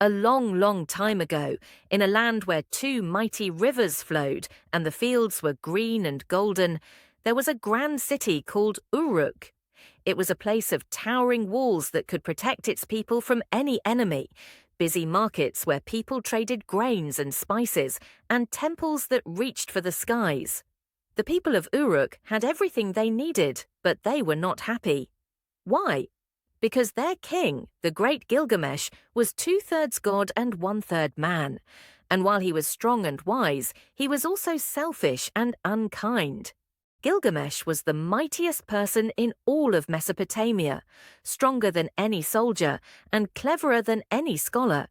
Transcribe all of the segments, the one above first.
A long, long time ago, in a land where two mighty rivers flowed and the fields were green and golden, there was a grand city called Uruk. It was a place of towering walls that could protect its people from any enemy, busy markets where people traded grains and spices, and temples that reached for the skies. The people of Uruk had everything they needed, but they were not happy. Why? Because their king, the great Gilgamesh, was 2/3 god and 1/3 man. And while he was strong and wise, he was also selfish and unkind. Gilgamesh was the mightiest person in all of Mesopotamia, stronger than any soldier and cleverer than any scholar.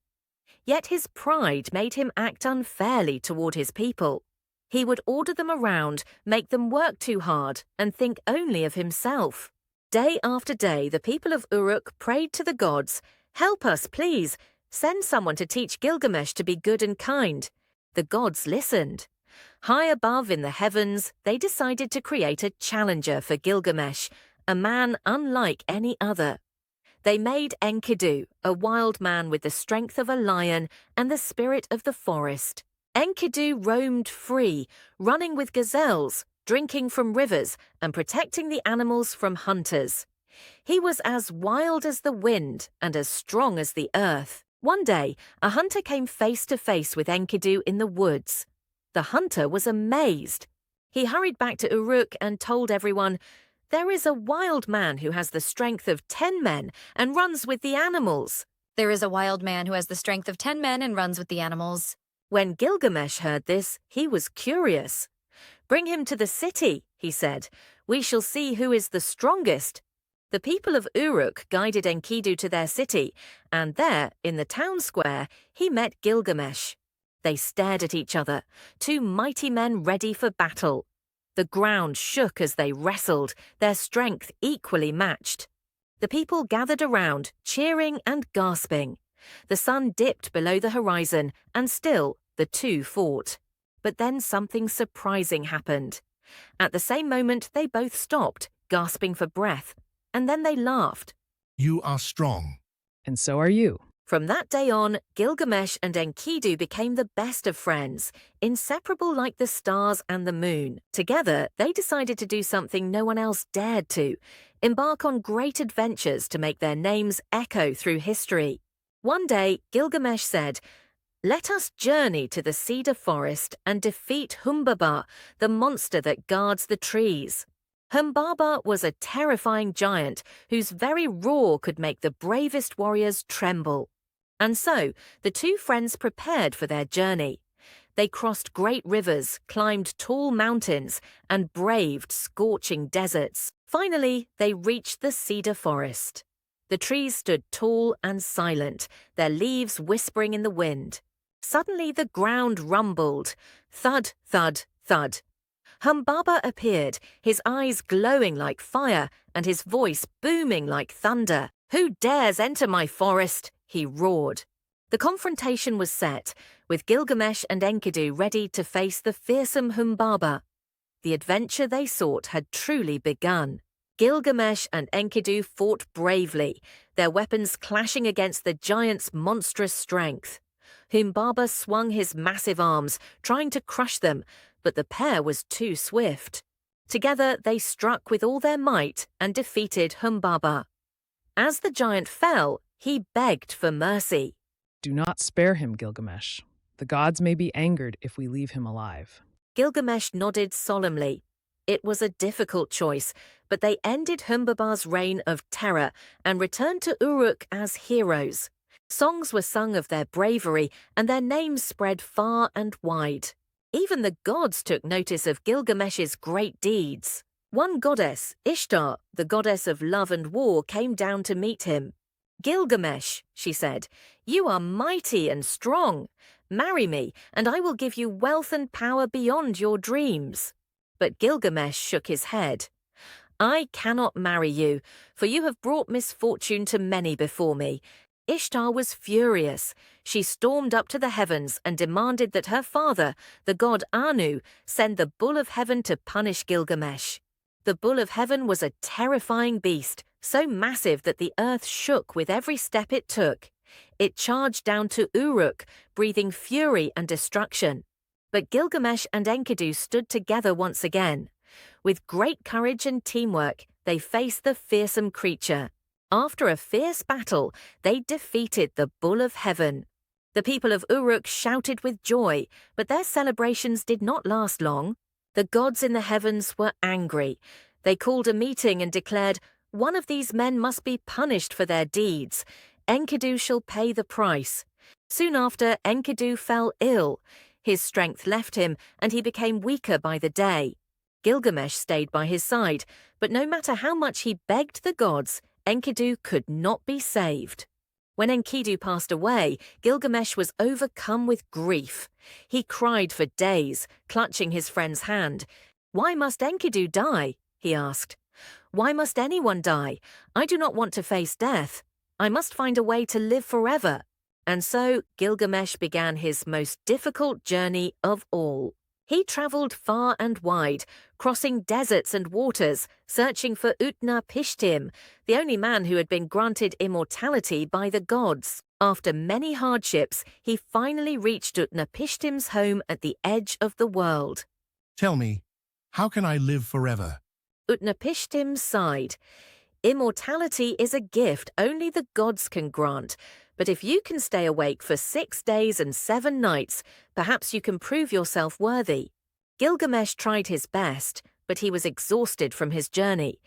Yet his pride made him act unfairly toward his people. He would order them around, make them work too hard, and think only of himself. Day after day, the people of Uruk prayed to the gods, "Help us, please. Send someone to teach Gilgamesh to be good and kind." The gods listened. High above in the heavens, they decided to create a challenger for Gilgamesh, a man unlike any other. They made Enkidu, a wild man with the strength of a lion and the spirit of the forest. Enkidu roamed free, running with gazelles, drinking from rivers, and protecting the animals from hunters. He was as wild as the wind and as strong as the earth. One day, a hunter came face to face with Enkidu in the woods. The hunter was amazed. He hurried back to Uruk and told everyone, "There is a wild man who has the strength of 10 men and runs with the animals." There is a wild man who has the strength of 10 men and runs with the animals. When Gilgamesh heard this, he was curious. "Bring him to the city," he said. "We shall see who is the strongest." The people of Uruk guided Enkidu to their city, and there, in the town square, he met Gilgamesh. They stared at each other, two mighty men ready for battle. The ground shook as they wrestled, their strength equally matched. The people gathered around, cheering and gasping. The sun dipped below the horizon, and still the two fought. But then something surprising happened. At the same moment, they both stopped, gasping for breath, and then they laughed. "You are strong." And so are you. From that day on, Gilgamesh and Enkidu became the best of friends, inseparable like the stars and the moon. Together, they decided to do something no one else dared to, embark on great adventures to make their names echo through history. One day, Gilgamesh said, "Let us journey to the cedar forest and defeat Humbaba, the monster that guards the trees." Humbaba was a terrifying giant whose very roar could make the bravest warriors tremble. And so, the two friends prepared for their journey. They crossed great rivers, climbed tall mountains, and braved scorching deserts. Finally, they reached the cedar forest. The trees stood tall and silent, their leaves whispering in the wind. Suddenly the ground rumbled. Thud, thud, thud. Humbaba appeared, his eyes glowing like fire and his voice booming like thunder. "Who dares enter my forest?" he roared. The confrontation was set, with Gilgamesh and Enkidu ready to face the fearsome Humbaba. The adventure they sought had truly begun. Gilgamesh and Enkidu fought bravely, their weapons clashing against the giant's monstrous strength. Humbaba swung his massive arms, trying to crush them, but the pair was too swift. Together they struck with all their might and defeated Humbaba. As the giant fell, he begged for mercy. Do not spare him, Gilgamesh. The gods may be angered if we leave him alive. Gilgamesh nodded solemnly. It was a difficult choice, but they ended Humbaba's reign of terror and returned to Uruk as heroes. Songs were sung of their bravery, and their names spread far and wide. Even the gods took notice of Gilgamesh's great deeds. One goddess, Ishtar, the goddess of love and war, came down to meet him. "Gilgamesh," she said, "you are mighty and strong. Marry me, and I will give you wealth and power beyond your dreams." But Gilgamesh shook his head. "I cannot marry you, for you have brought misfortune to many before me." Ishtar was furious. She stormed up to the heavens and demanded that her father, the god Anu, send the bull of heaven to punish Gilgamesh. The bull of heaven was a terrifying beast, so massive that the earth shook with every step it took. It charged down to Uruk, breathing fury and destruction. But Gilgamesh and Enkidu stood together once again. With great courage and teamwork, they faced the fearsome creature. After a fierce battle, they defeated the Bull of Heaven. The people of Uruk shouted with joy, but their celebrations did not last long. The gods in the heavens were angry. They called a meeting and declared, "One of these men must be punished for their deeds. Enkidu shall pay the price." Soon after, Enkidu fell ill. His strength left him, and he became weaker by the day. Gilgamesh stayed by his side, but no matter how much he begged the gods, Enkidu could not be saved. When Enkidu passed away, Gilgamesh was overcome with grief. He cried for days, clutching his friend's hand. "Why must Enkidu die?" he asked. "Why must anyone die? I do not want to face death. I must find a way to live forever." And so Gilgamesh began his most difficult journey of all. He traveled far and wide, crossing deserts and waters, searching for Utnapishtim, the only man who had been granted immortality by the gods. After many hardships, he finally reached Utnapishtim's home at the edge of the world. Tell me, how can I live forever? Utnapishtim sighed. "Immortality is a gift only the gods can grant. But if you can stay awake for 6 days and 7 nights, perhaps you can prove yourself worthy." Gilgamesh tried his best, but he was exhausted from his journey.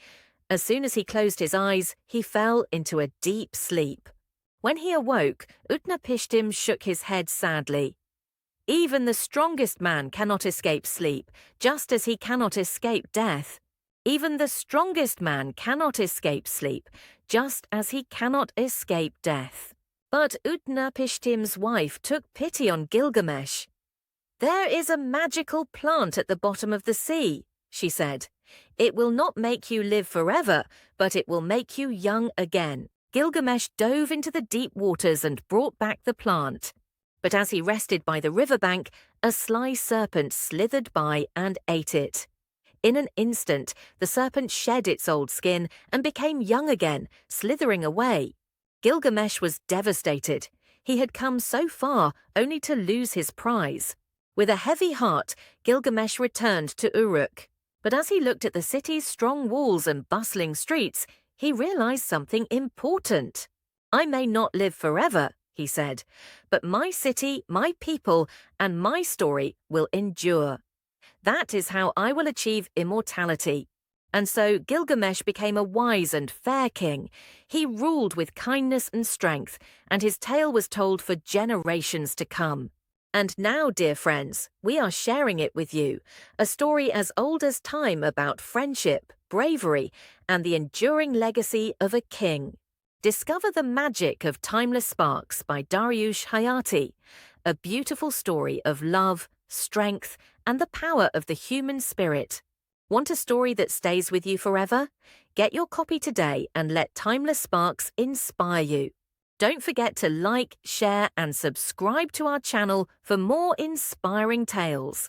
As soon as he closed his eyes, he fell into a deep sleep. When he awoke, Utnapishtim shook his head sadly. "Even the strongest man cannot escape sleep, just as he cannot escape death. Even the strongest man cannot escape sleep, just as he cannot escape death." But Utnapishtim's wife took pity on Gilgamesh. "There is a magical plant at the bottom of the sea," she said. "It will not make you live forever, but it will make you young again." Gilgamesh dove into the deep waters and brought back the plant. But as he rested by the riverbank, a sly serpent slithered by and ate it. In an instant, the serpent shed its old skin and became young again, slithering away. Gilgamesh was devastated. He had come so far only to lose his prize. With a heavy heart, Gilgamesh returned to Uruk. But as he looked at the city's strong walls and bustling streets, he realized something important. "I may not live forever," he said, "but my city, my people, and my story will endure. That is how I will achieve immortality." And so Gilgamesh became a wise and fair king. He ruled with kindness and strength, and his tale was told for generations to come. And now, dear friends, we are sharing it with you, a story as old as time about friendship, bravery, and the enduring legacy of a king. Discover the magic of Timeless Sparks by DaryooshHayati, a beautiful story of love, strength, and the power of the human spirit. Want a story that stays with you forever? Get your copy today and let Timeless Sparks inspire you. Don't forget to like, share, and subscribe to our channel for more inspiring tales.